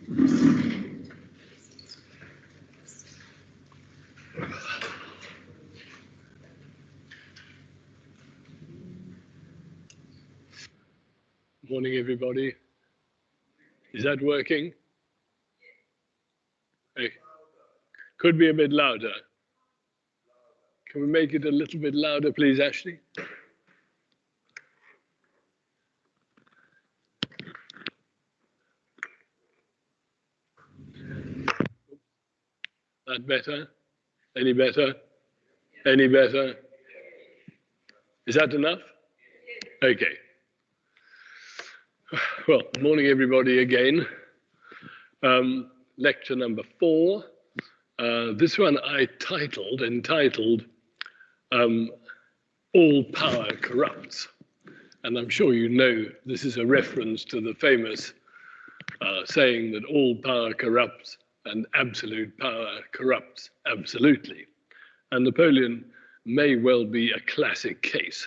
Morning, everybody. Is that working? Hey, could be a bit louder. Can we make it a little bit louder, please, Ashley? That better? Any better? Any better? Is that enough? Okay. Well, morning, everybody, again. Lecture number 4. This one I entitled All Power Corrupts. And I'm sure you know this is a reference to the famous saying that all power corrupts and absolute power corrupts absolutely. And Napoleon may well be a classic case,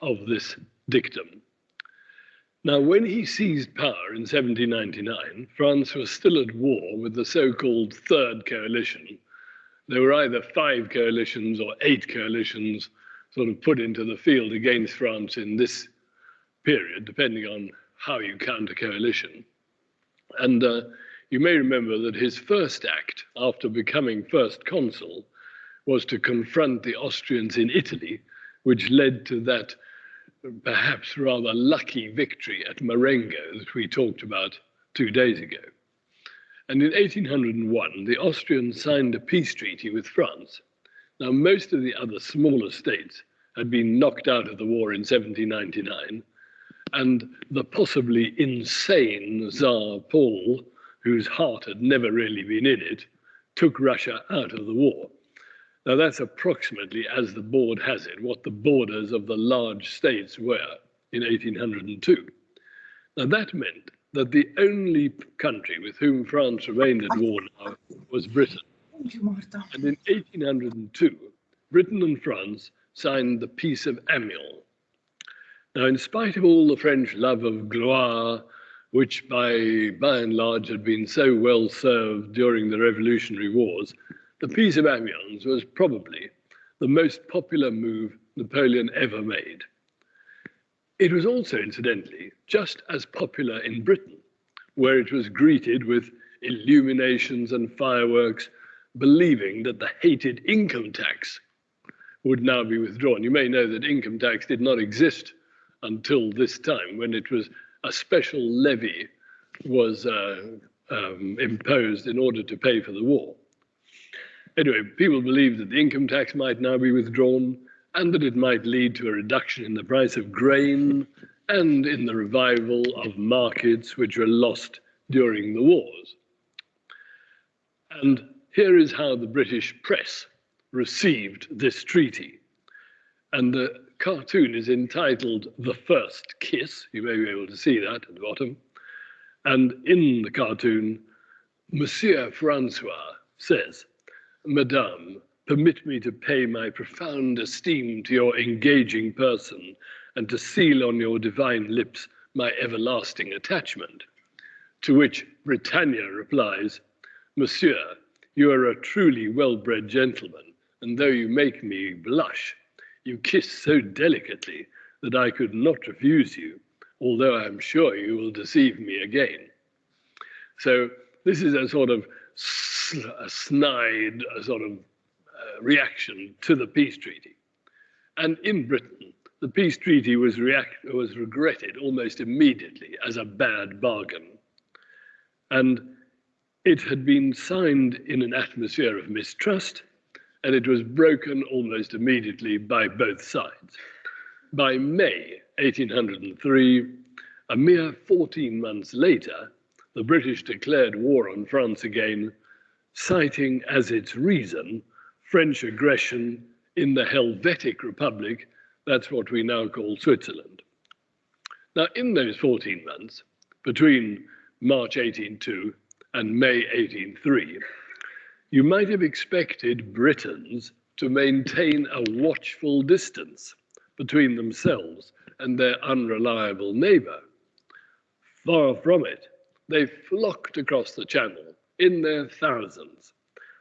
of this dictum. Now, when he seized power in 1799, France was still at war with the so-called Third Coalition. There were either 5 coalitions or 8 coalitions sort of put into the field against France in this period, depending on how you count a coalition. And you may remember that his first act after becoming first consul was to confront the Austrians in Italy, which led to that perhaps rather lucky victory at Marengo that we talked about 2 days ago. And in 1801, the Austrians signed a peace treaty with France. Now, most of the other smaller states had been knocked out of the war in 1799, and the possibly insane Tsar Paul, whose heart had never really been in it, took Russia out of the war. Now, that's approximately, as the board has it, what the borders of the large states were in 1802. Now, that meant that the only country with whom France remained at war now was Britain. And in 1802, Britain and France signed the Peace of Amiens. Now, in spite of all the French love of gloire, which by and large had been so well served during the Revolutionary Wars, the Peace of Amiens was probably the most popular move Napoleon ever made. It was also, incidentally, just as popular in Britain, where it was greeted with illuminations and fireworks, believing that the hated income tax would now be withdrawn. You may know that income tax did not exist until this time, when it was a special levy was imposed in order to pay for the war. Anyway, people believed that the income tax might now be withdrawn and that it might lead to a reduction in the price of grain and in the revival of markets which were lost during the wars. And here is how the British press received this treaty. And the cartoon is entitled The First Kiss. You may be able to see that at the bottom. And in the cartoon, Monsieur Francois says, "Madame, permit me to pay my profound esteem to your engaging person and to seal on your divine lips my everlasting attachment." To which Britannia replies, "Monsieur, you are a truly well-bred gentleman, and though you make me blush, you kiss so delicately that I could not refuse you, although I am sure you will deceive me again." So this is a sort of a snide reaction to the peace treaty. And in Britain, the peace treaty was regretted almost immediately as a bad bargain. And it had been signed in an atmosphere of mistrust, and it was broken almost immediately by both sides. By May 1803, a mere 14 months later, the British declared war on France again, citing as its reason French aggression in the Helvetic Republic, that's what we now call Switzerland. Now, in those 14 months, between March 1802 and May 1803, you might have expected Britons to maintain a watchful distance between themselves and their unreliable neighbor. Far from it. they flocked across the Channel in their thousands.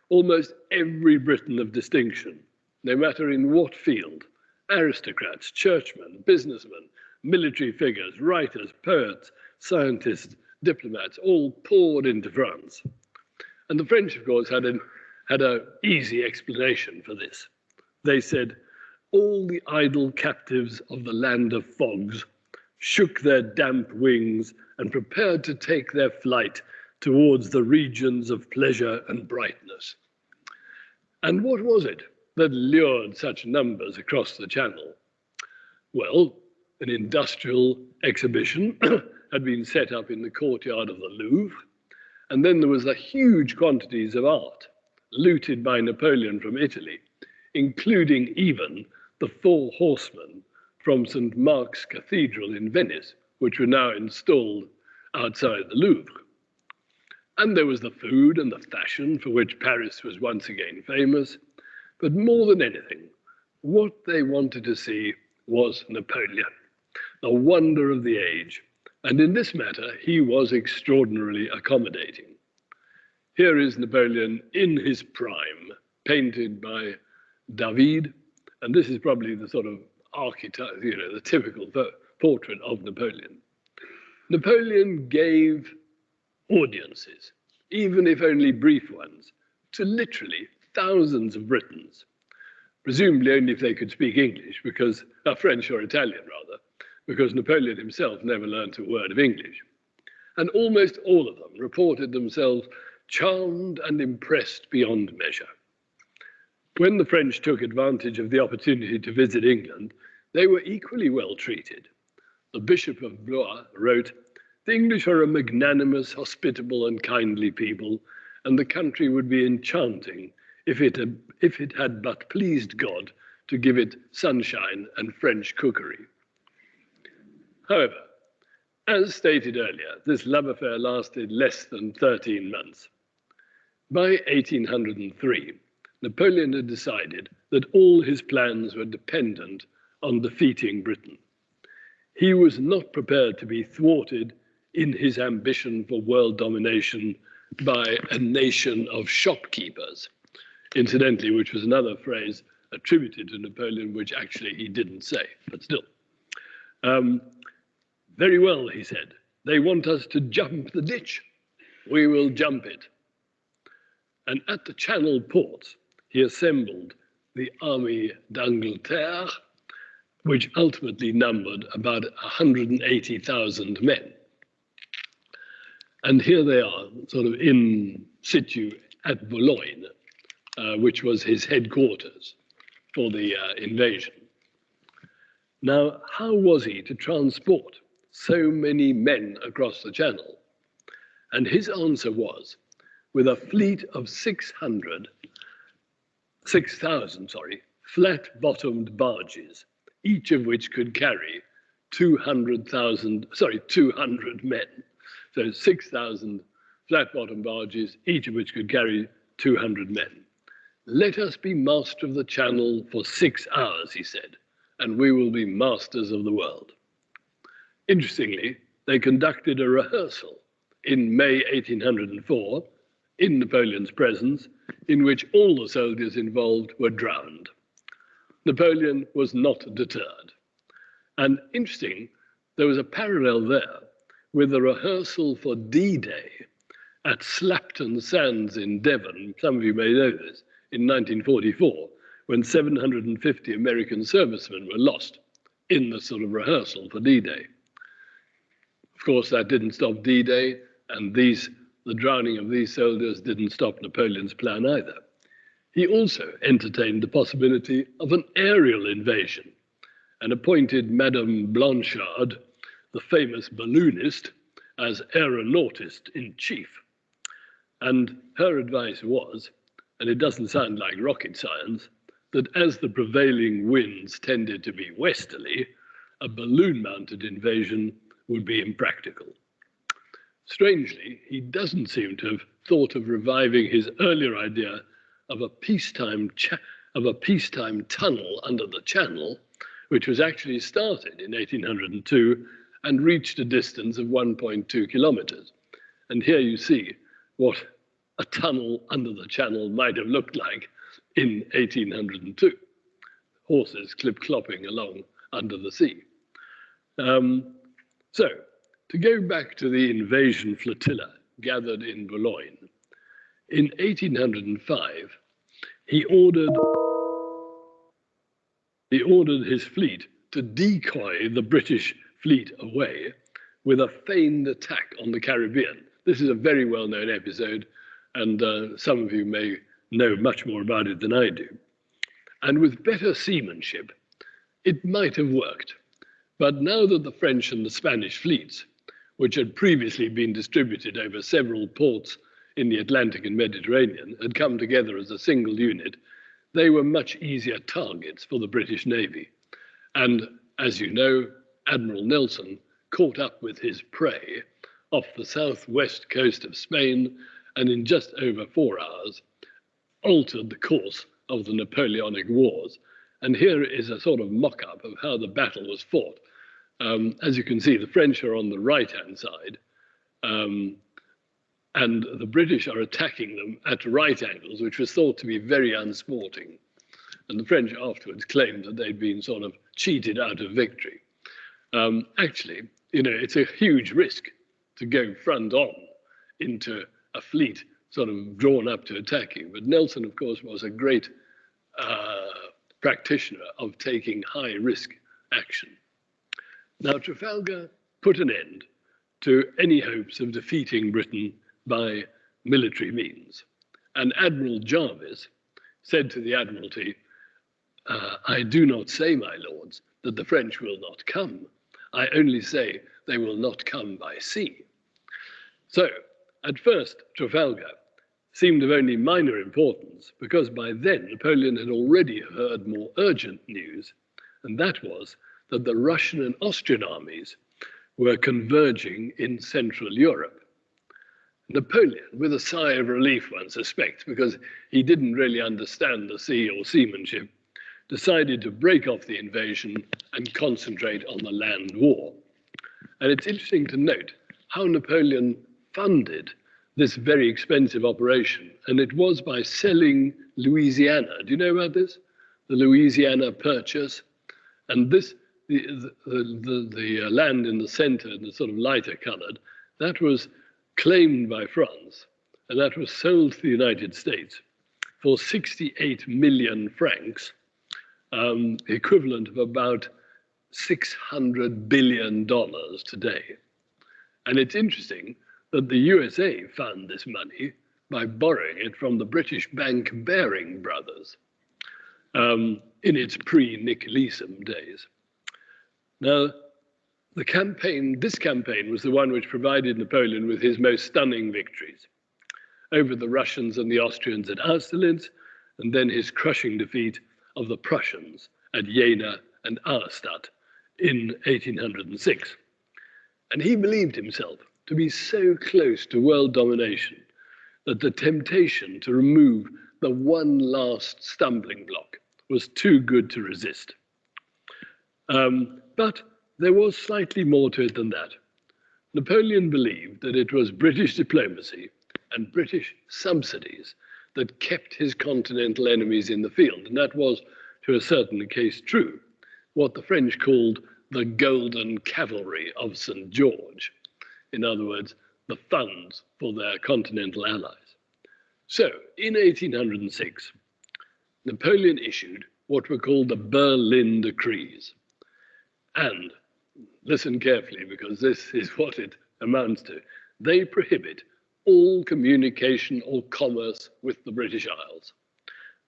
Almost every Briton of distinction, no matter in what field, aristocrats, churchmen, businessmen, military figures, writers, poets, scientists, diplomats, all poured into France. And the French, of course, had an easy explanation for this. They said, all the idle captives of the land of fogs shook their damp wings and prepared to take their flight towards the regions of pleasure and brightness. And what was it that lured such numbers across the Channel? Well, an industrial exhibition had been set up in the courtyard of the Louvre, and then there was the huge quantities of art looted by Napoleon from Italy, including even the 4 horsemen from St. Mark's Cathedral in Venice, which were now installed outside the Louvre. And there was the food and the fashion for which Paris was once again famous. But more than anything, what they wanted to see was Napoleon, the wonder of the age. And in this matter, he was extraordinarily accommodating. Here is Napoleon in his prime, painted by David. And this is probably the sort of archetype, the typical portrait of Napoleon. Napoleon gave audiences, even if only brief ones, to literally thousands of Britons, presumably only if they could speak English, because French or Italian rather, because Napoleon himself never learnt a word of English. And almost all of them reported themselves charmed and impressed beyond measure. When the French took advantage of the opportunity to visit England, they were equally well treated. The Bishop of Blois wrote, "The English are a magnanimous, hospitable, and kindly people, and the country would be enchanting if it had but pleased God to give it sunshine and French cookery." However, as stated earlier, this love affair lasted less than 13 months. By 1803, Napoleon had decided that all his plans were dependent on defeating Britain. He was not prepared to be thwarted in his ambition for world domination by a nation of shopkeepers, incidentally, which was another phrase attributed to Napoleon, which actually he didn't say, but still. Very well, he said, they want us to jump the ditch. We will jump it. And at the Channel ports, he assembled the Army d'Angleterre, which ultimately numbered about 180,000 men. And here they are, sort of in situ at Boulogne, which was his headquarters for the invasion. Now, how was he to transport so many men across the Channel? And his answer was, with a fleet of 6,000 flat-bottomed barges, each of which could carry 200 men. So 6,000 flat-bottomed barges, each of which could carry 200 men. Let us be master of the Channel for 6 hours, he said, and we will be masters of the world. Interestingly, they conducted a rehearsal in May 1804, in Napoleon's presence, in which all the soldiers involved were drowned. Napoleon was not deterred. And interesting, there was a parallel there with the rehearsal for D-Day at Slapton Sands in Devon. Some of you may know this, in 1944, when 750 American servicemen were lost in the sort of rehearsal for D-Day. Of course, that didn't stop D-Day, and the drowning of these soldiers didn't stop Napoleon's plan either. He also entertained the possibility of an aerial invasion and appointed Madame Blanchard, the famous balloonist, as aeronautist in chief. And her advice was, and it doesn't sound like rocket science, that as the prevailing winds tended to be westerly, a balloon-mounted invasion would be impractical. Strangely, he doesn't seem to have thought of reviving his earlier idea of a peacetime tunnel under the Channel, which was actually started in 1802 and reached a distance of 1.2 kilometers. And here you see what a tunnel under the channel might have looked like in 1802. Horses clip-clopping along under the sea. So, to go back to the invasion flotilla gathered in Boulogne, in 1805, he ordered his fleet to decoy the British fleet away with a feigned attack on the Caribbean. This is a very well-known episode, and some of you may know much more about it than I do. And with better seamanship, it might have worked. But now that the French and the Spanish fleets, which had previously been distributed over several ports in the Atlantic and Mediterranean, had come together as a single unit, they were much easier targets for the British Navy. And as you know, Admiral Nelson caught up with his prey off the southwest coast of Spain, and in just over 4 hours, altered the course of the Napoleonic Wars. And here is a sort of mock-up of how the battle was fought. As you can see, the French are on the right-hand side, and the British are attacking them at right angles, which was thought to be very unsporting. And the French afterwards claimed that they'd been sort of cheated out of victory. Actually, it's a huge risk to go front on into a fleet sort of drawn up to attack you. But Nelson, of course, was a great practitioner of taking high-risk action. Now, Trafalgar put an end to any hopes of defeating Britain by military means. And Admiral Jarvis said to the Admiralty, "I do not say, my lords, that the French will not come. I only say they will not come by sea." So, at first, Trafalgar seemed of only minor importance, because by then Napoleon had already heard more urgent news, and that was that the Russian and Austrian armies were converging in Central Europe. Napoleon, with a sigh of relief, one suspects, because he didn't really understand the sea or seamanship, decided to break off the invasion and concentrate on the land war. And it's interesting to note how Napoleon funded this very expensive operation, and it was by selling Louisiana. Do you know about this? The Louisiana Purchase. And this, the land in the center, the sort of lighter colored, that was claimed by France, and that was sold to the United States for 68 million francs, equivalent of about $600 billion today. And it's interesting that the USA found this money by borrowing it from the British bank Baring Brothers in its pre-Nick Leeson days. Now, this campaign was the one which provided Napoleon with his most stunning victories over the Russians and the Austrians at Austerlitz, and then his crushing defeat of the Prussians at Jena and Auerstadt in 1806. And he believed himself to be so close to world domination that the temptation to remove the one last stumbling block was too good to resist. But there was slightly more to it than that. Napoleon believed that it was British diplomacy and British subsidies that kept his continental enemies in the field, and that was, to a certain case, true, what the French called the golden cavalry of St. George. In other words, the funds for their continental allies. So, in 1806, Napoleon issued what were called the Berlin Decrees. And listen carefully, because this is what it amounts to. They prohibit all communication or commerce with the British Isles.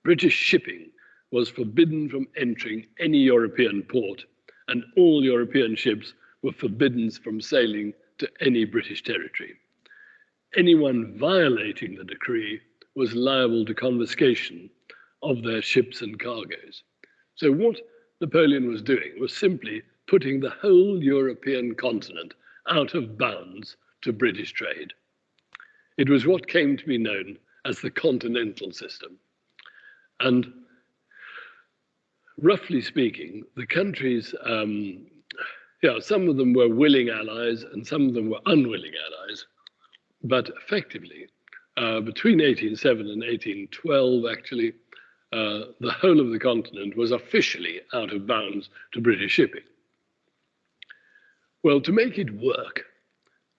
British shipping was forbidden from entering any European port, and all European ships were forbidden from sailing to any British territory. Anyone violating the decree was liable to confiscation of their ships and cargoes. So what Napoleon was doing was simply putting the whole European continent out of bounds to British trade. It was what came to be known as the continental system. And roughly speaking, the countries, some of them were willing allies and some of them were unwilling allies. But effectively, between 1807 and 1812, actually, the whole of the continent was officially out of bounds to British shipping. Well, to make it work,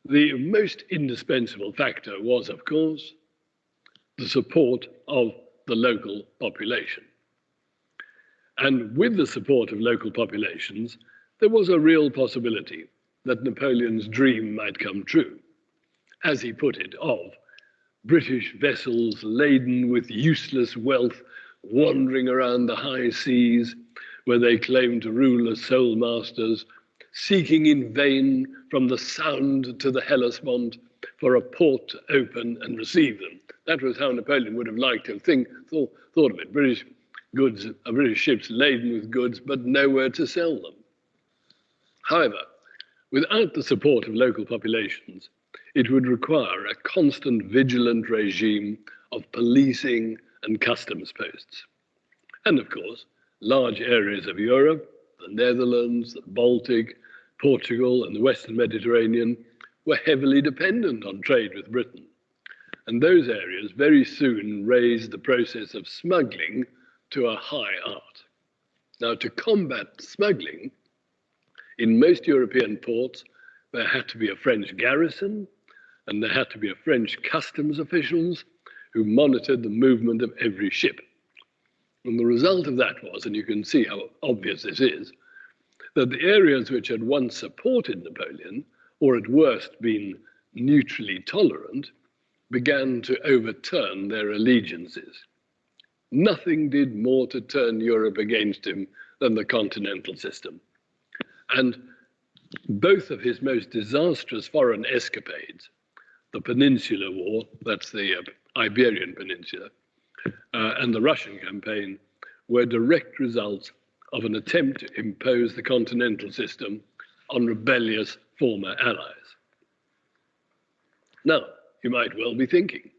the most indispensable factor was, of course, the support of the local population. And with the support of local populations, there was a real possibility that Napoleon's dream might come true, as he put it, of British vessels laden with useless wealth wandering around the high seas where they claimed to rule as sole masters, seeking in vain from the Sound to the Hellespont for a port to open and receive them. That was how Napoleon would have liked to have thought of it. British ships laden with goods, but nowhere to sell them. However, without the support of local populations, it would require a constant vigilant regime of policing and customs posts. And of course, large areas of Europe, the Netherlands, the Baltic, Portugal, and the Western Mediterranean were heavily dependent on trade with Britain. And those areas very soon raised the process of smuggling to a high art. Now, to combat smuggling, in most European ports, there had to be a French garrison, and there had to be a French customs officials who monitored the movement of every ship. And the result of that was, and you can see how obvious this is, that the areas which had once supported Napoleon, or at worst been neutrally tolerant, began to overturn their allegiances. Nothing did more to turn Europe against him than the continental system. And both of his most disastrous foreign escapades, the Peninsular War, that's the Iberian Peninsula, and the Russian campaign, were direct results of an attempt to impose the continental system on rebellious former allies. Now, you might well be thinking,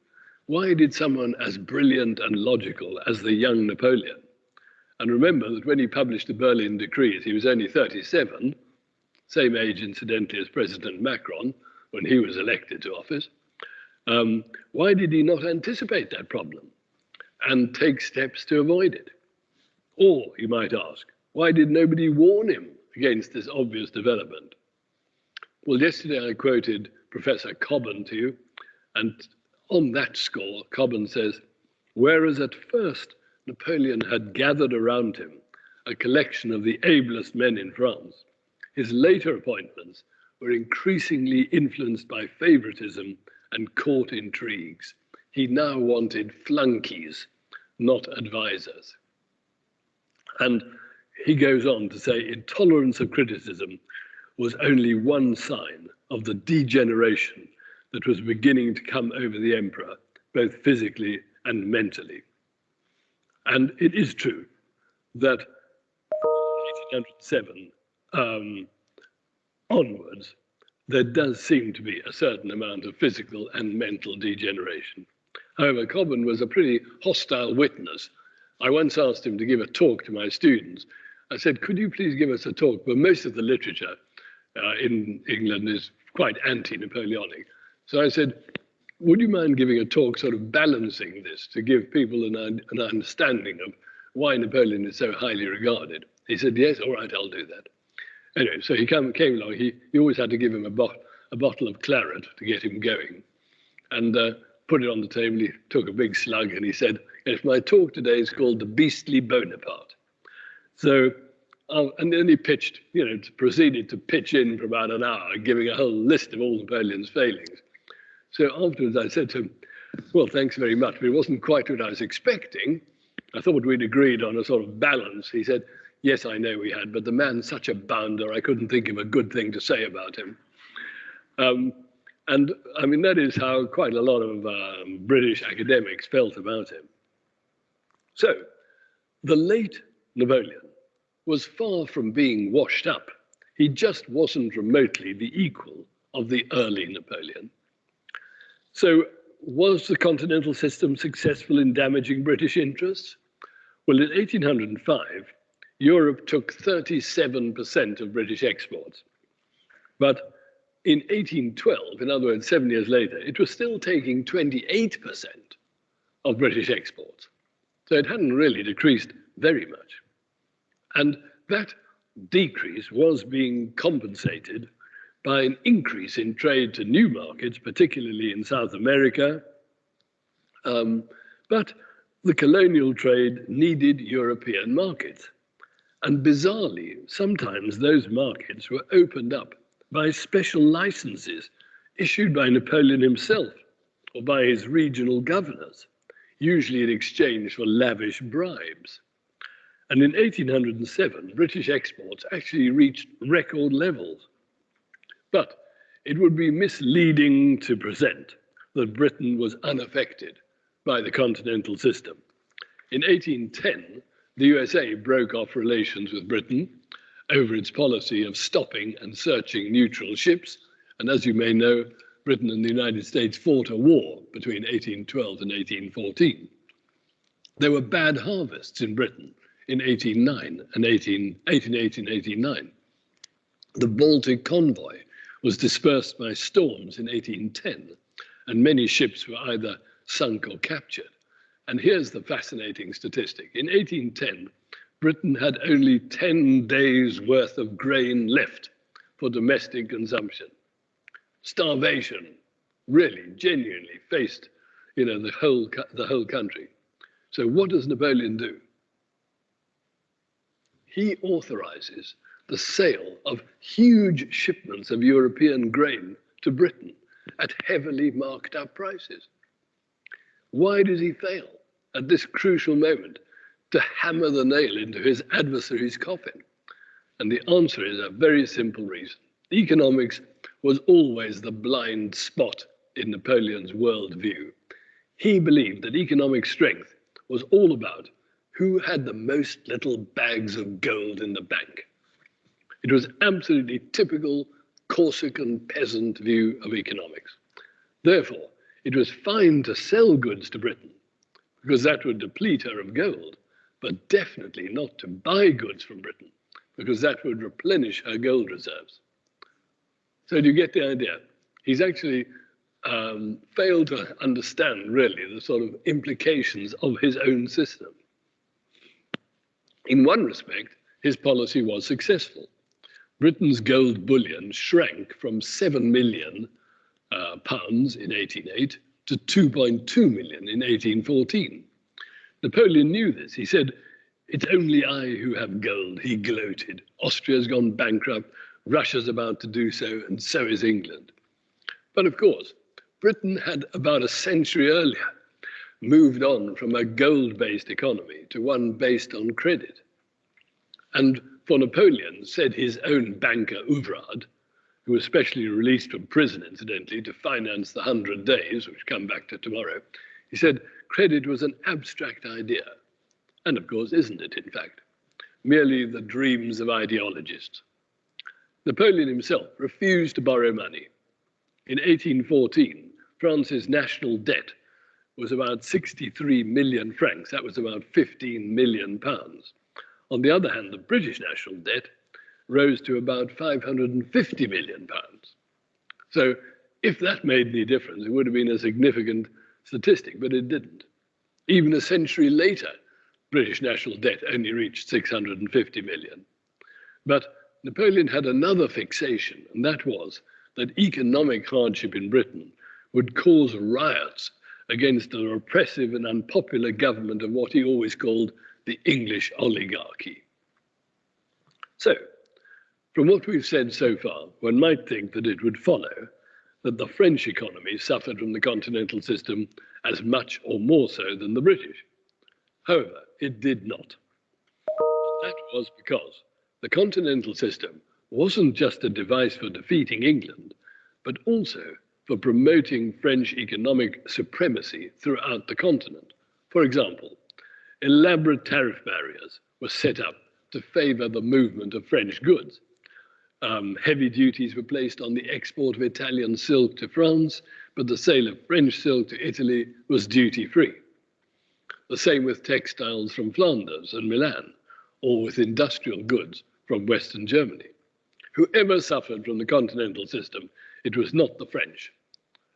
why did someone as brilliant and logical as the young Napoleon, and remember that when he published the Berlin Decrees, he was only 37, same age, incidentally, as President Macron when he was elected to office, why did he not anticipate that problem and take steps to avoid it? Or, you might ask, why did nobody warn him against this obvious development? Well, yesterday I quoted Professor Cobham to you, and on that score, Cobham says, whereas at first Napoleon had gathered around him a collection of the ablest men in France, his later appointments were increasingly influenced by favoritism and court intrigues. He now wanted flunkies, not advisors. And he goes on to say, intolerance of criticism was only one sign of the degeneration that was beginning to come over the emperor, both physically and mentally. And it is true that 1807 onwards, there does seem to be a certain amount of physical and mental degeneration. However, Cobham was a pretty hostile witness. I once asked him to give a talk to my students. I said, could you please give us a talk? But most of the literature in England is quite anti-Napoleonic. So I said, would you mind giving a talk sort of balancing this to give people an understanding of why Napoleon is so highly regarded? He said, yes, all right, I'll do that. Anyway, so he came along. He always had to give him a bottle of claret to get him going, and put it on the table. He took a big slug and he said, if my talk today is called The Beastly Bonaparte. So, and then he pitched, proceeded to pitch in for about an hour, giving a whole list of all Napoleon's failings. So afterwards I said to him, well, thanks very much, but it wasn't quite what I was expecting. I thought we'd agreed on a sort of balance. He said, yes, I know we had, but the man's such a bounder, I couldn't think of a good thing to say about him. And I mean, that is how quite a lot of British academics felt about him. So the late Napoleon was far from being washed up. He just wasn't remotely the equal of the early Napoleon. So was the continental system successful in damaging British interests? Well, in 1805, Europe took 37% of British exports. But in 1812, in other words, 7 years later, it was still taking 28% of British exports. So it hadn't really decreased very much. And that decrease was being compensated by an increase in trade to new markets, particularly in South America. But the colonial trade needed European markets. And bizarrely, sometimes those markets were opened up by special licenses issued by Napoleon himself or by his regional governors, usually in exchange for lavish bribes. And in 1807, British exports actually reached record levels. But it would be misleading to present that Britain was unaffected by the continental system. In 1810, the USA broke off relations with Britain over its policy of stopping and searching neutral ships. And as you may know, Britain and the United States fought a war between 1812 and 1814. There were bad harvests in Britain in 1808 and 1809. The Baltic convoy was dispersed by storms in 1810, and many ships were either sunk or captured. And here's the fascinating statistic. In 1810, Britain had only 10 days' worth of grain left for domestic consumption. Starvation really, genuinely faced, the whole country. So what does Napoleon do? He authorizes the sale of huge shipments of European grain to Britain at heavily marked up prices. Why did he fail at this crucial moment to hammer the nail into his adversary's coffin? And the answer is a very simple reason. Economics was always the blind spot in Napoleon's worldview. He believed that economic strength was all about who had the most little bags of gold in the bank. It was absolutely typical Corsican peasant view of economics. Therefore, it was fine to sell goods to Britain because that would deplete her of gold, but definitely not to buy goods from Britain because that would replenish her gold reserves. So do you get the idea? He's actually failed to understand really the sort of implications of his own system. In one respect, his policy was successful. Britain's gold bullion shrank from 7 million pounds in 1808 to 2.2 million in 1814. Napoleon knew this. He said, "It's only I who have gold," he gloated. "Austria's gone bankrupt, Russia's about to do so, and so is England." But of course, Britain had about a century earlier moved on from a gold-based economy to one based on credit. And for Napoleon, said his own banker Ouvrard, who was specially released from prison, incidentally, to finance the 100 Days, which come back to tomorrow, he said credit was an abstract idea. And of course, isn't it, in fact? Merely the dreams of ideologists. Napoleon himself refused to borrow money. In 1814, France's national debt was about 63 million francs. That was about 15 million pounds. On the other hand, the British national debt rose to about 550 million pounds. So if that made any difference, it would have been a significant statistic, but it didn't. Even a century later, British national debt only reached 650 million. But Napoleon had another fixation, and that was that economic hardship in Britain would cause riots against the repressive and unpopular government of what he always called the English oligarchy. So, from what we've said so far, one might think that it would follow that the French economy suffered from the continental system as much or more so than the British. However, it did not. And that was because the continental system wasn't just a device for defeating England, but also for promoting French economic supremacy throughout the continent. For example, elaborate tariff barriers were set up to favor the movement of French goods. Heavy duties were placed on the export of Italian silk to France, but the sale of French silk to Italy was duty-free. The same with textiles from Flanders and Milan, or with industrial goods from Western Germany. Whoever suffered from the continental system it was not the French,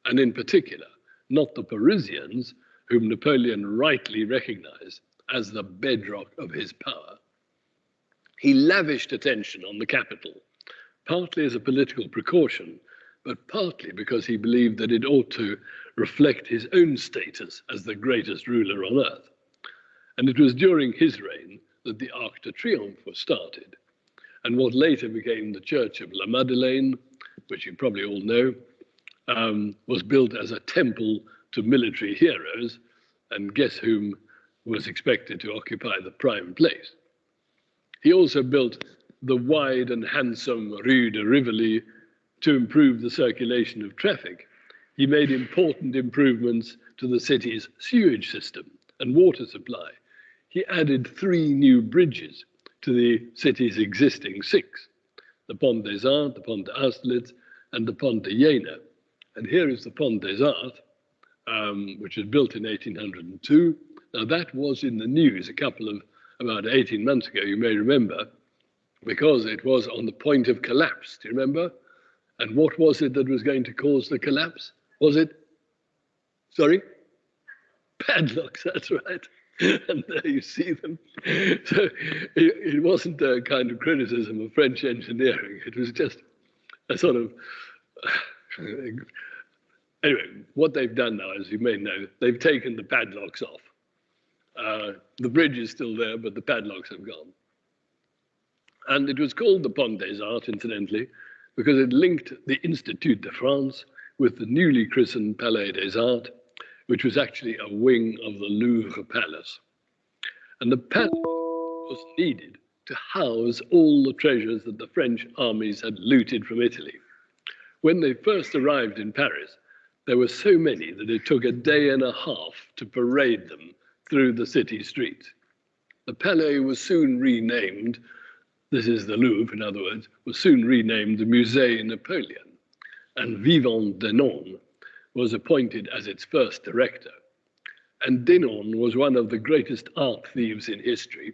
and in particular, not the Parisians, whom Napoleon rightly recognized as the bedrock of his power. He lavished attention on the capital, partly as a political precaution, but partly because he believed that it ought to reflect his own status as the greatest ruler on earth. And it was during his reign that the Arc de Triomphe was started, and what later became the Church of La Madeleine, which you probably all know, was built as a temple to military heroes, and guess whom was expected to occupy the prime place. He also built the wide and handsome Rue de Rivoli to improve the circulation of traffic. He made important improvements to the city's sewage system and water supply. He added 3 new bridges to the city's existing 6, the Pont des Arts, the Pont d'Austerlitz, and the Pont de Jena. And here is the Pont des Arts, which was built in 1802. Now that was in the news about 18 months ago, you may remember, because it was on the point of collapse, do you remember? And what was it that was going to cause the collapse? Was it, sorry? Padlocks, that's right. And there you see them. So it wasn't a kind of criticism of French engineering. It was just a sort of, anyway, what they've done now, as you may know, they've taken the padlocks off. The bridge is still there, but the padlocks have gone. And it was called the Pont des Arts, incidentally, because it linked the Institut de France with the newly christened Palais des Arts, which was actually a wing of the Louvre Palace. And the palace was needed to house all the treasures that the French armies had looted from Italy. When they first arrived in Paris, there were so many that it took a day and a half to parade them through the city streets. The Palais was soon renamed, this is the Louvre, in other words, was soon renamed the Musée Napoleon, and Vivant Denon was appointed as its first director. And Denon was one of the greatest art thieves in history,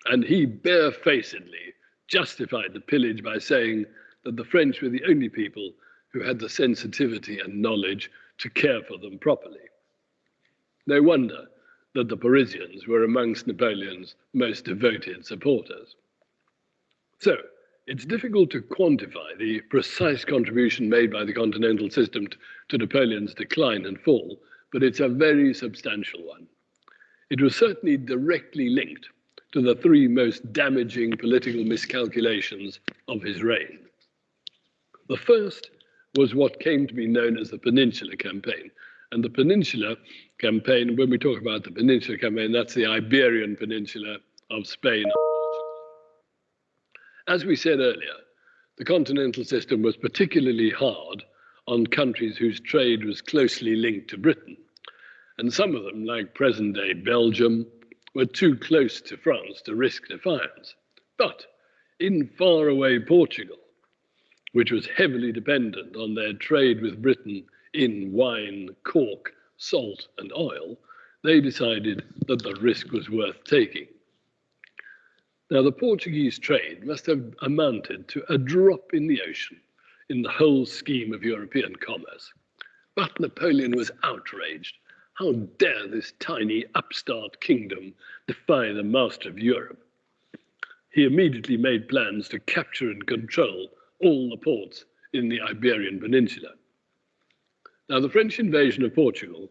and he barefacedly justified the pillage by saying that the French were the only people who had the sensitivity and knowledge to care for them properly. No wonder that the Parisians were amongst Napoleon's most devoted supporters. So, it's difficult to quantify the precise contribution made by the continental system to Napoleon's decline and fall, but it's a very substantial one. It was certainly directly linked to the 3 most damaging political miscalculations of his reign. The first was what came to be known as the Peninsular Campaign. And the Peninsular Campaign, when we talk about the Peninsular Campaign, that's the Iberian Peninsula of Spain. As we said earlier, the continental system was particularly hard on countries whose trade was closely linked to Britain. And some of them, like present-day Belgium, were too close to France to risk defiance. But in faraway Portugal, which was heavily dependent on their trade with Britain in wine, cork, salt, and oil, they decided that the risk was worth taking. Now, the Portuguese trade must have amounted to a drop in the ocean in the whole scheme of European commerce. But Napoleon was outraged. How dare this tiny upstart kingdom defy the master of Europe? He immediately made plans to capture and control all the ports in the Iberian Peninsula. Now, the French invasion of Portugal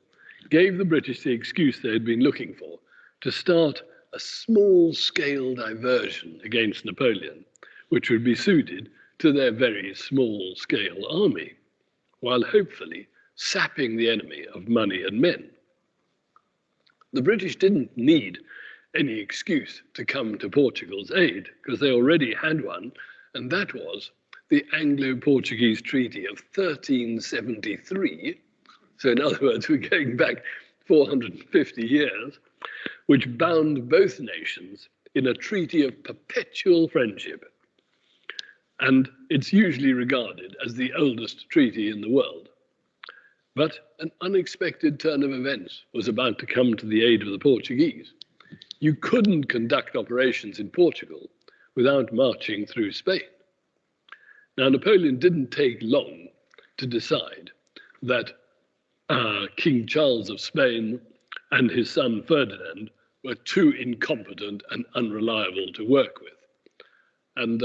gave the British the excuse they had been looking for to start a small-scale diversion against Napoleon, which would be suited to their very small-scale army, while hopefully sapping the enemy of money and men. The British didn't need any excuse to come to Portugal's aid, because they already had one, and that was the Anglo-Portuguese Treaty of 1373. So in other words, we're going back 450 years, which bound both nations in a treaty of perpetual friendship. And it's usually regarded as the oldest treaty in the world. But an unexpected turn of events was about to come to the aid of the Portuguese. You couldn't conduct operations in Portugal without marching through Spain. Now, Napoleon didn't take long to decide that King Charles of Spain and his son Ferdinand were too incompetent and unreliable to work with. And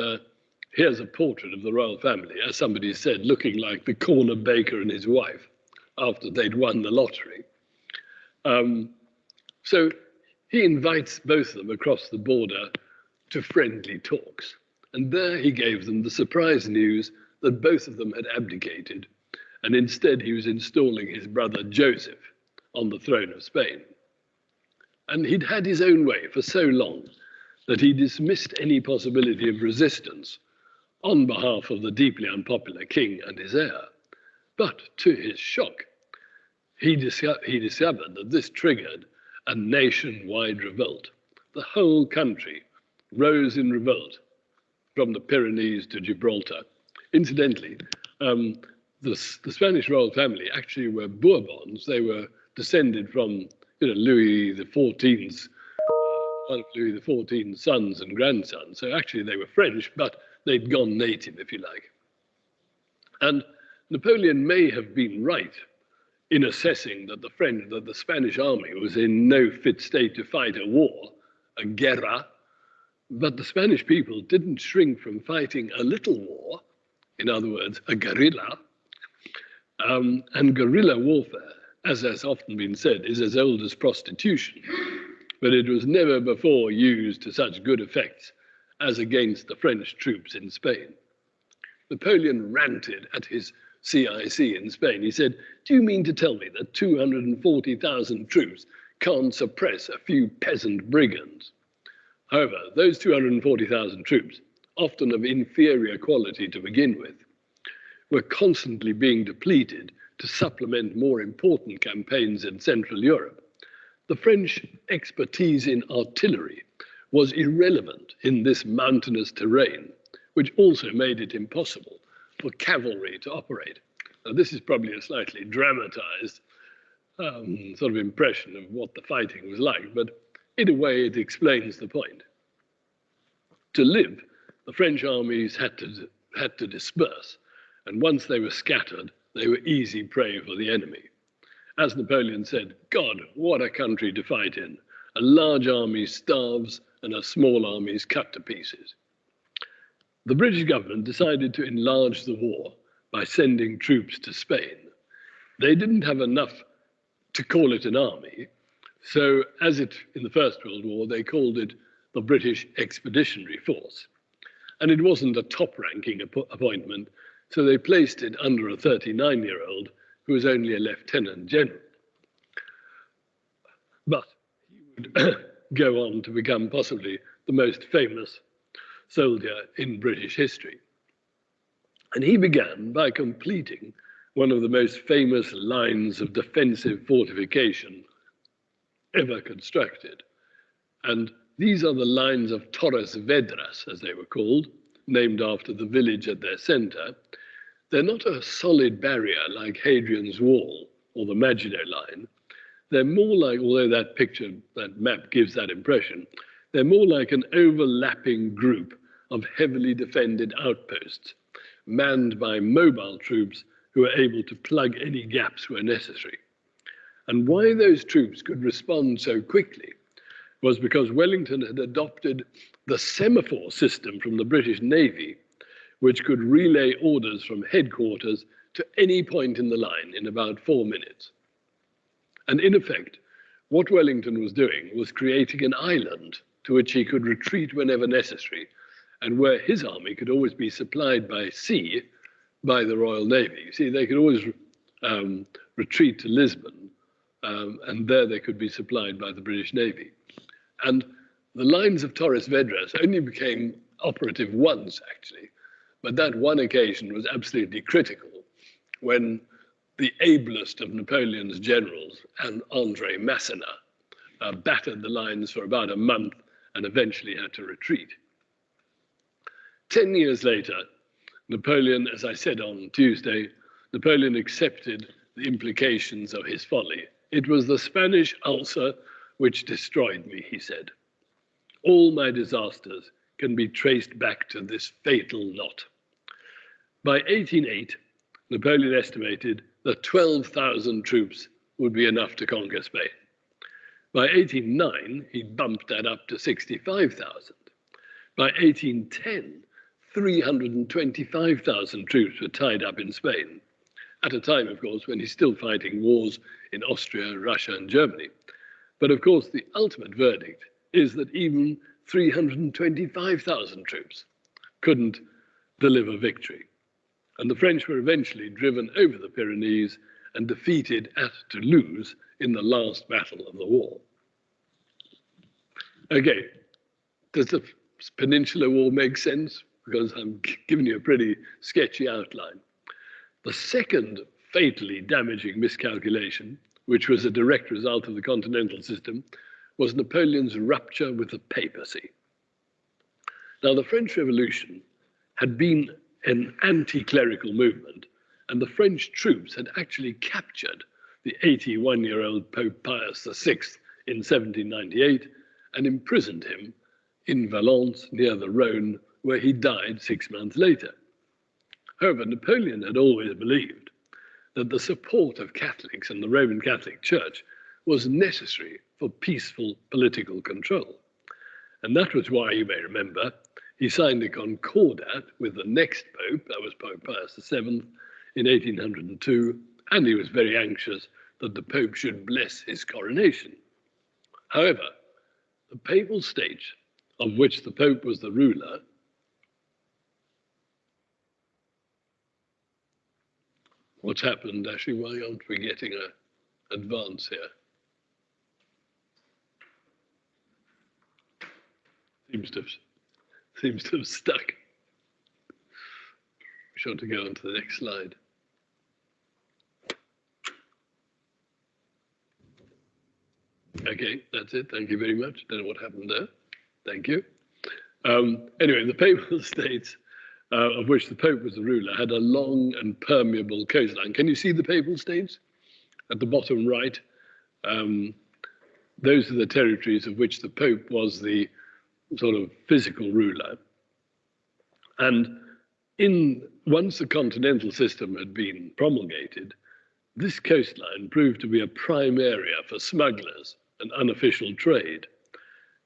here's a portrait of the royal family, as somebody said, looking like the corner baker and his wife after they'd won the lottery. So he invites both of them across the border to friendly talks. And there he gave them the surprise news that both of them had abdicated, and instead he was installing his brother Joseph on the throne of Spain. And he'd had his own way for so long that he dismissed any possibility of resistance on behalf of the deeply unpopular king and his heir. But to his shock, he discovered that this triggered a nationwide revolt. The whole country rose in revolt from the Pyrenees to Gibraltar. Incidentally, the Spanish royal family actually were Bourbons. They were descended from Louis XIV's, one of Louis XIV's sons and grandsons. So actually they were French, but they'd gone native, if you like. And Napoleon may have been right in assessing that the Spanish army was in no fit state to fight a war, a guerra, but the Spanish people didn't shrink from fighting a little war, in other words, a guerrilla. And guerrilla warfare, as has often been said, is as old as prostitution, but it was never before used to such good effects as against the French troops in Spain. Napoleon ranted at his CIC in Spain. He said, "Do you mean to tell me that 240,000 troops can't suppress a few peasant brigands?" However, those 240,000 troops, often of inferior quality to begin with, were constantly being depleted to supplement more important campaigns in Central Europe. The French expertise in artillery was irrelevant in this mountainous terrain, which also made it impossible for cavalry to operate. Now, this is probably a slightly dramatized sort of impression of what the fighting was like, but in a way it explains the point. To live, the French armies had to disperse, and once they were scattered, they were easy prey for the enemy. As Napoleon said, "God, what a country to fight in. A large army starves and a small army is cut to pieces." The British government decided to enlarge the war by sending troops to Spain. They didn't have enough to call it an army, so as in the First World War, they called it the British Expeditionary Force. And it wasn't a top-ranking appointment, so they placed it under a 39-year-old who was only a lieutenant general. But he would go on to become possibly the most famous soldier in British history. And he began by completing one of the most famous lines of defensive fortification ever constructed. And these are the lines of Torres Vedras, as they were called, named after the village at their center. They're not a solid barrier like Hadrian's Wall or the Maginot Line. They're more like, although that map gives that impression, they're more like an overlapping group of heavily defended outposts, manned by mobile troops who were able to plug any gaps where necessary. And why those troops could respond so quickly was because Wellington had adopted the semaphore system from the British Navy, which could relay orders from headquarters to any point in the line in about 4 minutes. And in effect, what Wellington was doing was creating an island to which he could retreat whenever necessary, and where his army could always be supplied by sea by the Royal Navy. You see, they could always retreat to Lisbon, and there they could be supplied by the British Navy. And the lines of Torres Vedras only became operative once, actually, but that one occasion was absolutely critical when the ablest of Napoleon's generals, and André Masséna, battered the lines for about a month and eventually had to retreat. 10 years later, Napoleon, as I said on Tuesday, Napoleon accepted the implications of his folly. "It was the Spanish ulcer which destroyed me," he said. "All my disasters can be traced back to this fatal knot." By 1808, Napoleon estimated that 12,000 troops would be enough to conquer Spain. By 1809, he bumped that up to 65,000. By 1810, 325,000 troops were tied up in Spain, at a time, of course, when he's still fighting wars in Austria, Russia, and Germany. But of course, the ultimate verdict is that even 325,000 troops couldn't deliver victory. And the French were eventually driven over the Pyrenees and defeated at Toulouse in the last battle of the war. Okay, does the Peninsular War make sense? Because I'm giving you a pretty sketchy outline. The second fatally damaging miscalculation, which was a direct result of the continental system, was Napoleon's rupture with the papacy. Now, the French Revolution had been an anti-clerical movement, and the French troops had actually captured the 81-year-old Pope Pius VI in 1798 and imprisoned him in Valence near the Rhone, where he died 6 months later. However, Napoleon had always believed that the support of Catholics and the Roman Catholic Church was necessary for peaceful political control. And that was why, you may remember, he signed a concordat with the next Pope, that was Pope Pius VII, in 1802, and he was very anxious that the Pope should bless his coronation. However, the Papal States, of which the Pope was the ruler, what's happened, actually? Why aren't we getting an advance here? Seems to have stuck. We should to go on to the next slide. Okay, that's it. Thank you very much. Don't know what happened there. Thank you. Anyway, the Papal States, of which the Pope was the ruler, had a long and permeable coastline. Can you see the Papal States at the bottom right? Those are the territories of which the Pope was the sort of physical ruler. And once the continental system had been promulgated, this coastline proved to be a prime area for smugglers and unofficial trade.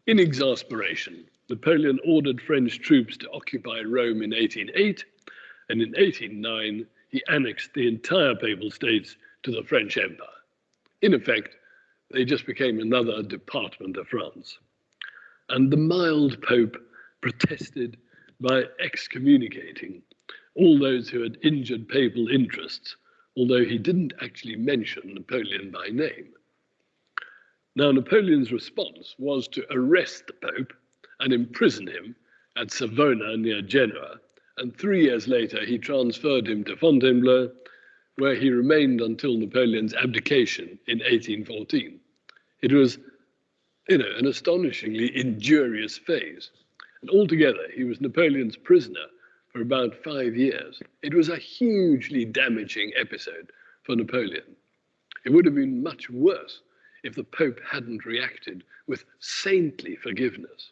In exasperation, Napoleon ordered French troops to occupy Rome in 1808, and in 1809, he annexed the entire Papal States to the French Empire. In effect, they just became another department of France. And the mild Pope protested by excommunicating all those who had injured papal interests, although he didn't actually mention Napoleon by name. Now, Napoleon's response was to arrest the Pope and imprison him at Savona near Genoa, and 3 years later he transferred him to Fontainebleau, where he remained until Napoleon's abdication in 1814. It was, an astonishingly injurious phase. And altogether, he was Napoleon's prisoner for about 5 years. It was a hugely damaging episode for Napoleon. It would have been much worse if the Pope hadn't reacted with saintly forgiveness.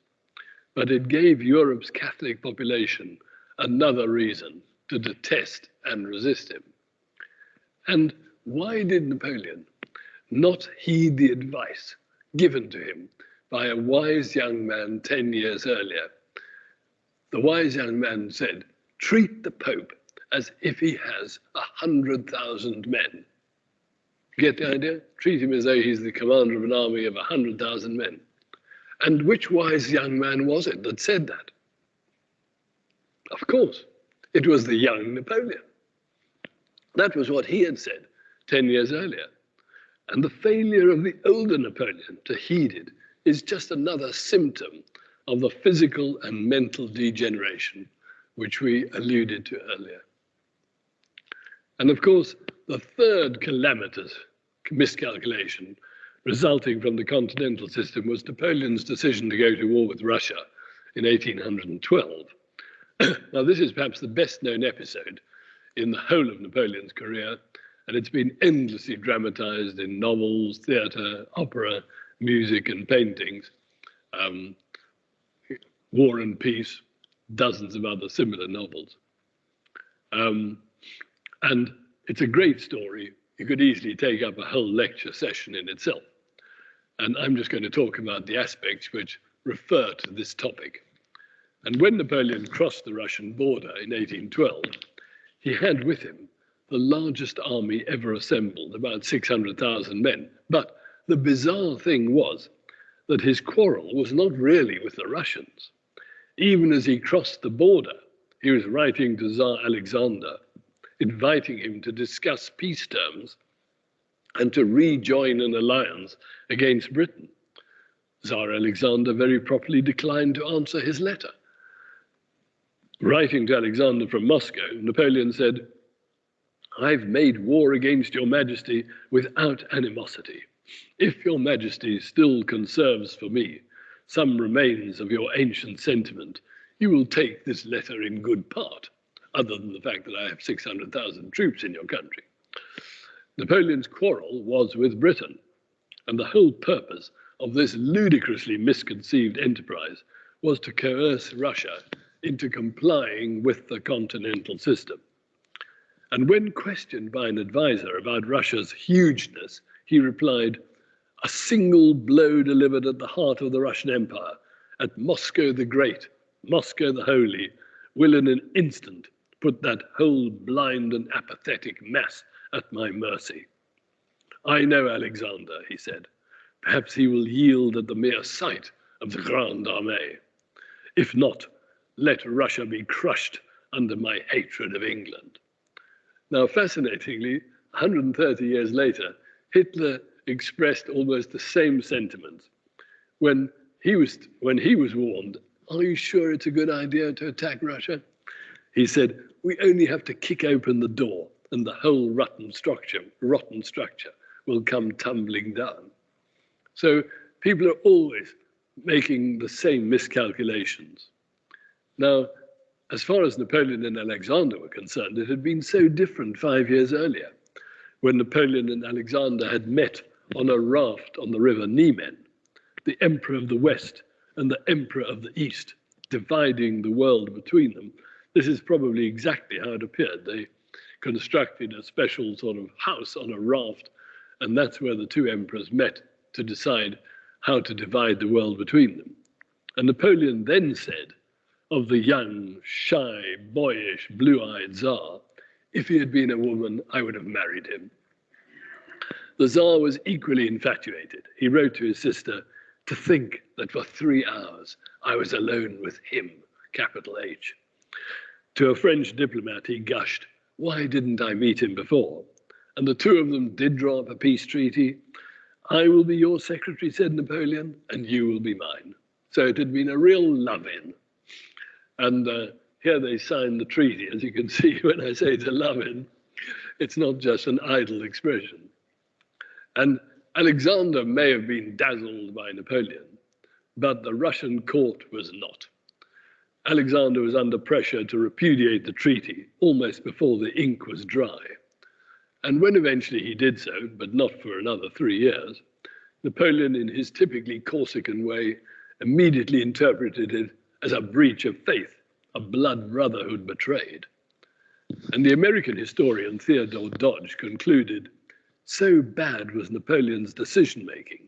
But it gave Europe's Catholic population another reason to detest and resist him. And why did Napoleon not heed the advice given to him by a wise young man 10 years earlier? The wise young man said, treat the Pope as if he has 100,000 men. Get the idea? Treat him as though he's the commander of an army of 100,000 men. And which wise young man was it that said that? Of course, it was the young Napoleon. That was what he had said 10 years earlier. And the failure of the older Napoleon to heed it is just another symptom of the physical and mental degeneration which we alluded to earlier. And of course, the third calamitous miscalculation resulting from the continental system was Napoleon's decision to go to war with Russia in 1812. Now, this is perhaps the best known episode in the whole of Napoleon's career, and it's been endlessly dramatized in novels, theater, opera, music, and paintings. War and Peace, dozens of other similar novels. And it's a great story. You could easily take up a whole lecture session in itself. And I'm just going to talk about the aspects which refer to this topic. And when Napoleon crossed the Russian border in 1812, he had with him the largest army ever assembled, about 600,000 men. But the bizarre thing was that his quarrel was not really with the Russians. Even as he crossed the border, he was writing to Tsar Alexander, inviting him to discuss peace terms and to rejoin an alliance against Britain. Tsar Alexander very properly declined to answer his letter. Writing to Alexander from Moscow, Napoleon said, "I've made war against your majesty without animosity. If your majesty still conserves for me some remains of your ancient sentiment, you will take this letter in good part, other than the fact that I have 600,000 troops in your country." Napoleon's quarrel was with Britain, and the whole purpose of this ludicrously misconceived enterprise was to coerce Russia into complying with the continental system. And when questioned by an advisor about Russia's hugeness, he replied, "A single blow delivered at the heart of the Russian Empire, at Moscow the Great, Moscow the Holy, will in an instant put that whole blind and apathetic mass at my mercy. I know Alexander," he said. "Perhaps he will yield at the mere sight of the Grande Armée. If not, let Russia be crushed under my hatred of England." Now, fascinatingly, 130 years later, Hitler expressed almost the same sentiments. When he was warned, "Are you sure it's a good idea to attack Russia?" he said, "We only have to kick open the door and the whole rotten structure will come tumbling down." So people are always making the same miscalculations. Now, as far as Napoleon and Alexander were concerned, it had been so different 5 years earlier, when Napoleon and Alexander had met on a raft on the river Niemen, the emperor of the West and the emperor of the East, dividing the world between them. This is probably exactly how it appeared. They constructed a special sort of house on a raft, and that's where the two emperors met to decide how to divide the world between them. And Napoleon then said of the young, shy, boyish, blue-eyed Tsar, "If he had been a woman, I would have married him." The Tsar was equally infatuated. He wrote to his sister, "To think that for 3 hours I was alone with him," capital H. To a French diplomat, he gushed, "Why didn't I meet him before?" And the two of them did draw up a peace treaty. "I will be your secretary," said Napoleon, "and you will be mine." So it had been a real love-in. And here they signed the treaty. As you can see, when I say it's a love-in, it's not just an idle expression. And Alexander may have been dazzled by Napoleon, but the Russian court was not. Alexander was under pressure to repudiate the treaty almost before the ink was dry. And when eventually he did so, but not for another 3 years, Napoleon, in his typically Corsican way, immediately interpreted it as a breach of faith, a blood brotherhood betrayed. And the American historian Theodore Dodge concluded, "So bad was Napoleon's decision-making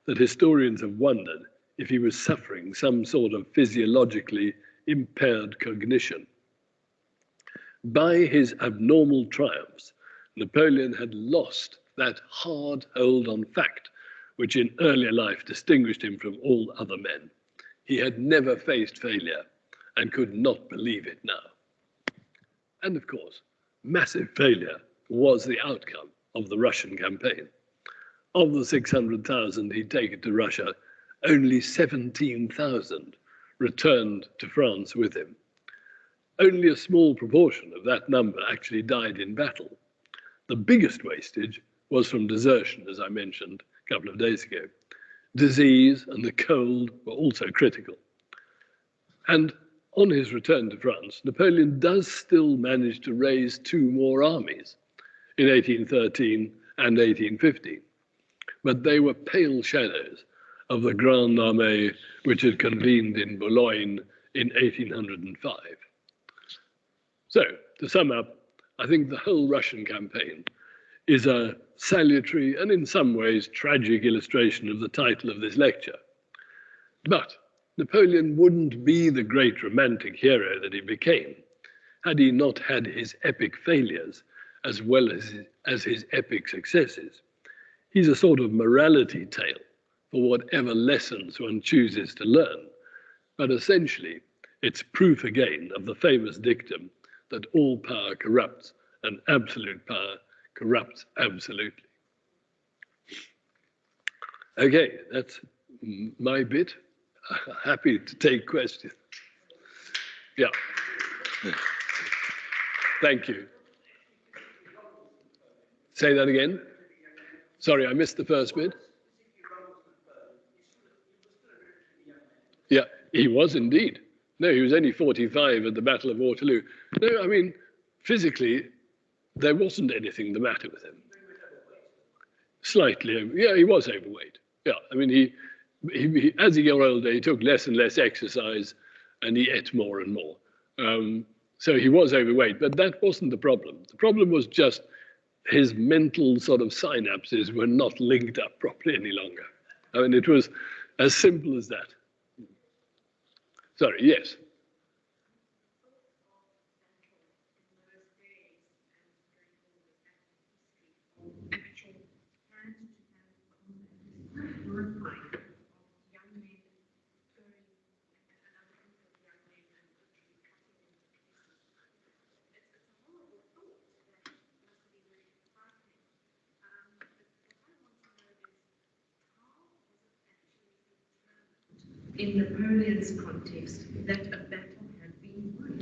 that historians have wondered if he was suffering some sort of physiologically impaired cognition." By his abnormal triumphs, Napoleon had lost that hard hold on fact which in earlier life distinguished him from all other men. He had never faced failure and could not believe it now. And of course, massive failure was the outcome of the Russian campaign. Of the 600,000 he'd taken to Russia, only 17,000 returned to France with him. Only a small proportion of that number actually died in battle. The biggest wastage was from desertion, as I mentioned a couple of days ago. Disease and the cold were also critical. And on his return to France, Napoleon does still manage to raise 2 more armies in 1813 and 1815. But they were pale shadows of the Grande Armée which had convened in Boulogne in 1805. So, to sum up, I think the whole Russian campaign is a salutary and in some ways tragic illustration of the title of this lecture. But Napoleon wouldn't be the great romantic hero that he became had he not had his epic failures as well as his epic successes. He's a sort of morality tale for whatever lessons one chooses to learn. But essentially, it's proof again of the famous dictum that all power corrupts and absolute power corrupts absolutely. Okay, that's my bit. Happy to take questions. Yeah. Thank you. Say that again. Sorry, I missed the first bit. Yeah, he was indeed. No, he was only 45 at the Battle of Waterloo. No, I mean, physically, there wasn't anything the matter with him. Slightly, yeah, he was overweight. Yeah, I mean, he as he got older, he took less and less exercise, and he ate more and more. So he was overweight, but that wasn't the problem. The problem was just his mental sort of synapses were not linked up properly any longer. I mean, it was as simple as that. Sorry, yes. In Napoleon's context, that a battle had been won.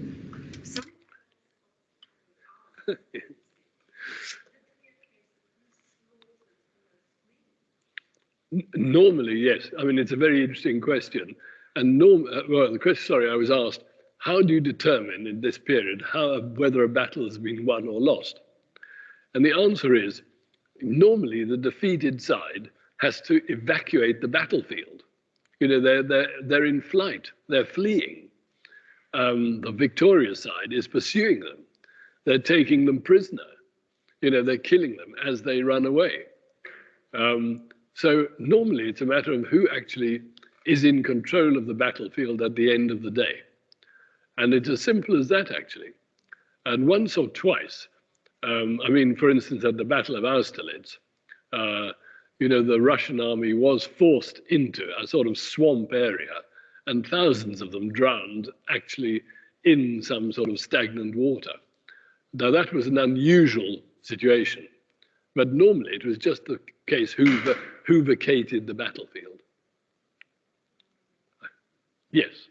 Normally, yes. I mean, it's a very interesting question. And well, the question, sorry, I was asked, how do you determine in this period whether a battle has been won or lost? And the answer is, normally the defeated side has to evacuate the battlefield. You know, they're in flight, they're fleeing. The victorious side is pursuing them. They're taking them prisoner. You know, they're killing them as they run away. So normally it's a matter of who actually is in control of the battlefield at the end of the day. And it's as simple as that, actually. And once or twice, I mean, for instance, at the Battle of Austerlitz, you know, the Russian army was forced into a sort of swamp area, and thousands of them drowned actually in some sort of stagnant water. Now, that was an unusual situation, but normally it was just the case who vacated the battlefield. Yes.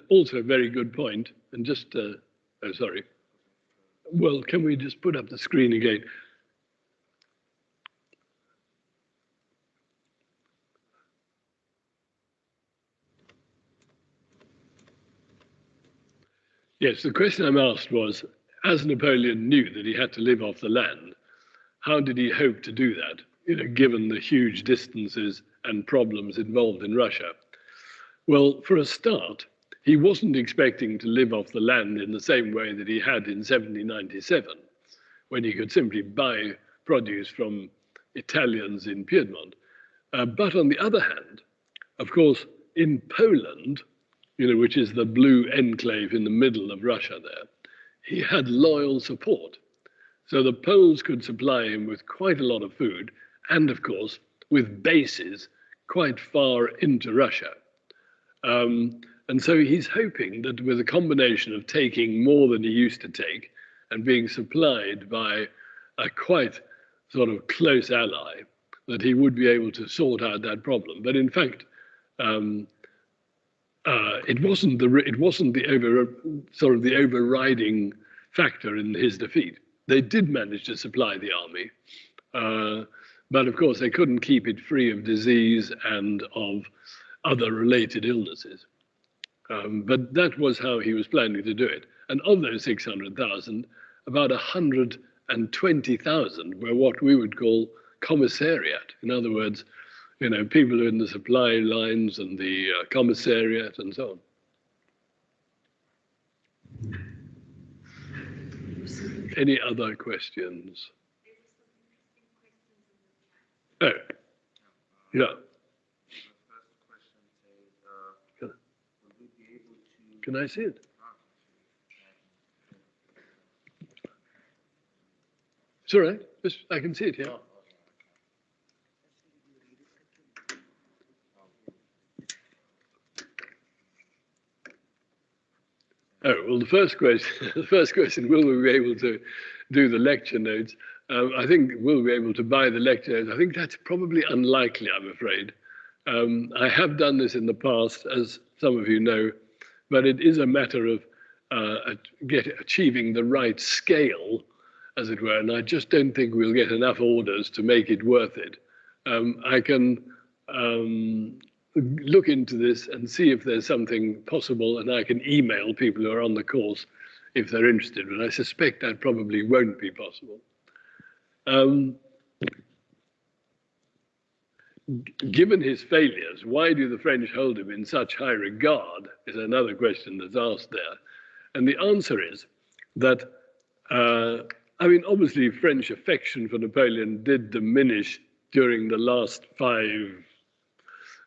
Also a very good point, and just, oh, sorry. Well, can we just put up the screen again? Yes, the question I'm asked was, as Napoleon knew that he had to live off the land, how did he hope to do that, you know, given the huge distances and problems involved in Russia? Well, for a start, he wasn't expecting to live off the land in the same way that he had in 1797, when he could simply buy produce from Italians in Piedmont. But on the other hand, of course, in Poland, you know, which is the blue enclave in the middle of Russia there, he had loyal support. So the Poles could supply him with quite a lot of food, and of course, with bases quite far into Russia. And so he's hoping that with a combination of taking more than he used to take and being supplied by a quite sort of close ally, that he would be able to sort out that problem. But in fact, it wasn't the overriding factor in his defeat. They did manage to supply the army, But of course, they couldn't keep it free of disease and of other related illnesses. But that was how he was planning to do it. And of those 600,000, about 120,000 were what we would call commissariat. In other words, you know, people in the supply lines and the commissariat and so on. Any other questions? Oh, yeah. Can I see it? It's all right. I can see it here. Oh, well, the first question, will we be able to do the lecture notes? I think we'll be able to buy the lecture notes. I think that's probably unlikely, I'm afraid. I have done this in the past, as some of you know, but it is a matter of achieving the right scale, as it were, and I just don't think we'll get enough orders to make it worth it. I can look into this and see if there's something possible, and I can email people who are on the course if they're interested, but I suspect that probably won't be possible. Given his failures, why do the French hold him in such high regard is another question that's asked there. And the answer is that, I mean, obviously French affection for Napoleon did diminish during the last 5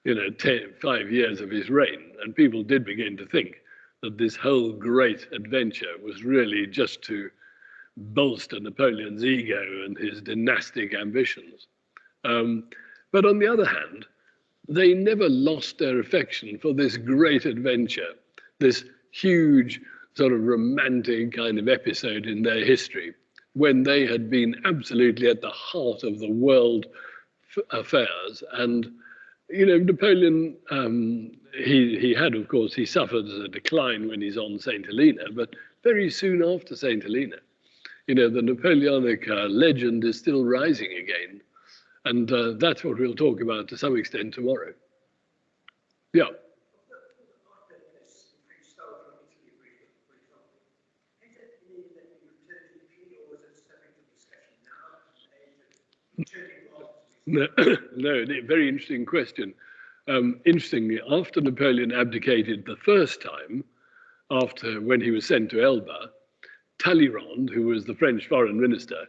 years of his reign. And people did begin to think that this whole great adventure was really just to bolster Napoleon's ego and his dynastic ambitions. But on the other hand, they never lost their affection for this great adventure, this huge sort of romantic kind of episode in their history, when they had been absolutely at the heart of the world affairs. And, you know, Napoleon, he had, of course, he suffered a decline when he's on St. Helena, but very soon after St. Helena, you know, the Napoleonic legend is still rising again. And that's what we'll talk about to some extent tomorrow. Yeah. No, no, very interesting question. Interestingly, after Napoleon abdicated the first time, when he was sent to Elba, Talleyrand, who was the French foreign minister,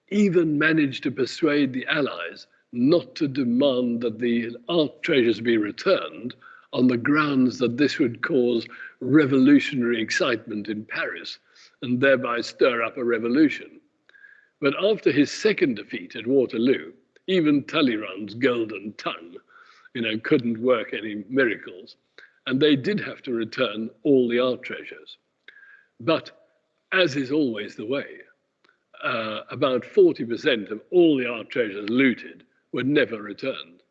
even managed to persuade the Allies not to demand that the art treasures be returned on the grounds that this would cause revolutionary excitement in Paris and thereby stir up a revolution. But after his second defeat at Waterloo, even Talleyrand's golden tongue, you know, couldn't work any miracles, and they did have to return all the art treasures. But as is always the way, about 40% of all the art treasures looted were never returned.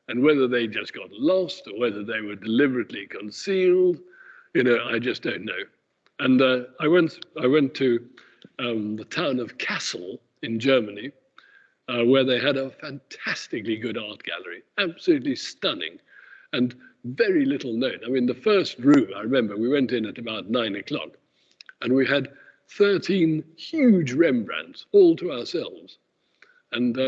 And whether they just got lost or whether they were deliberately concealed, you know, I just don't know. And I went to the town of Kassel in Germany, where they had a fantastically good art gallery, absolutely stunning, and very little known. I mean, the first room, I remember, we went in at about 9 o'clock, and we had 13 huge Rembrandts, all to ourselves. And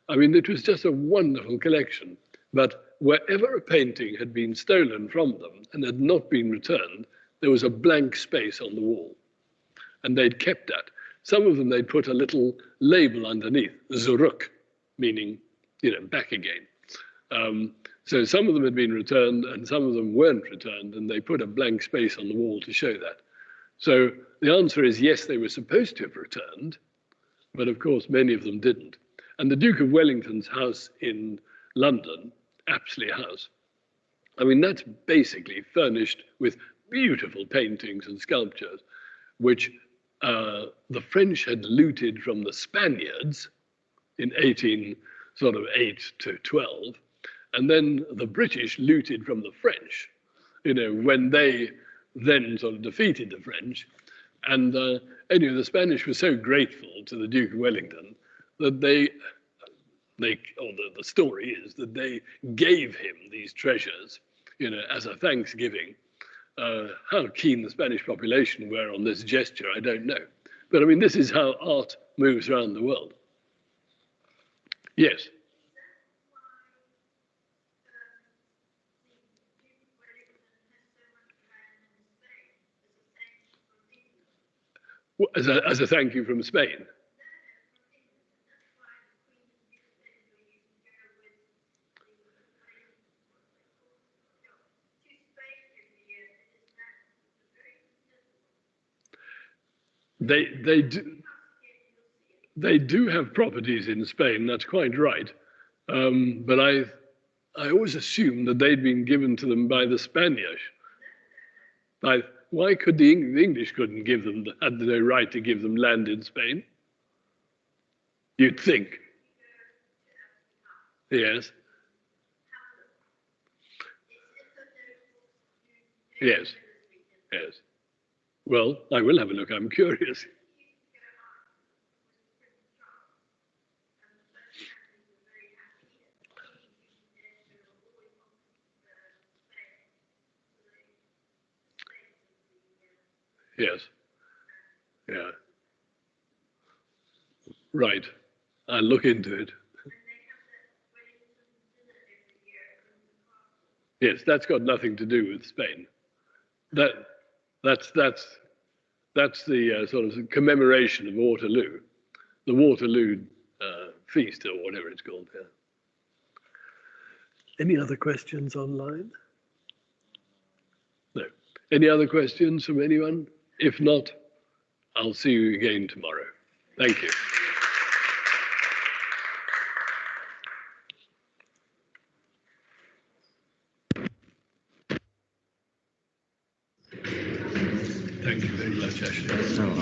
I mean, it was just a wonderful collection. But wherever a painting had been stolen from them and had not been returned, there was a blank space on the wall. And they'd kept that. Some of them, they'd put a little label underneath, zurück, meaning, you know, back again. So some of them had been returned and some of them weren't returned, and they put a blank space on the wall to show that. So the answer is yes, they were supposed to have returned, but of course many of them didn't. And the Duke of Wellington's house in London, Apsley House, I mean, that's basically furnished with beautiful paintings and sculptures, which the French had looted from the Spaniards in 1808 to 12, and then the British looted from the French, you know, when they then sort of defeated the French. And anyway, the Spanish were so grateful to the Duke of Wellington that they the story is that they gave him these treasures, as a thanksgiving. How keen the Spanish population were on this gesture, I don't know. But I mean, this is how art moves around the world. Yes. As a thank you from Spain. They do have properties in Spain, that's quite right. But I always assumed that they'd been given to them by the Spaniards. Why could the English couldn't give them, had no right to give them land in Spain? You'd think. Yes. Yes. Yes. Well, I will have a look, I'm curious. Yes. Yeah. Right. I'll look into it. Yes, that's got nothing to do with Spain. That's the sort of commemoration of Waterloo, the Waterloo feast or whatever it's called. Yeah. Any other questions online? No. Any other questions from anyone? If not, I'll see you again tomorrow. Thank you. Thank you very much, Ashley.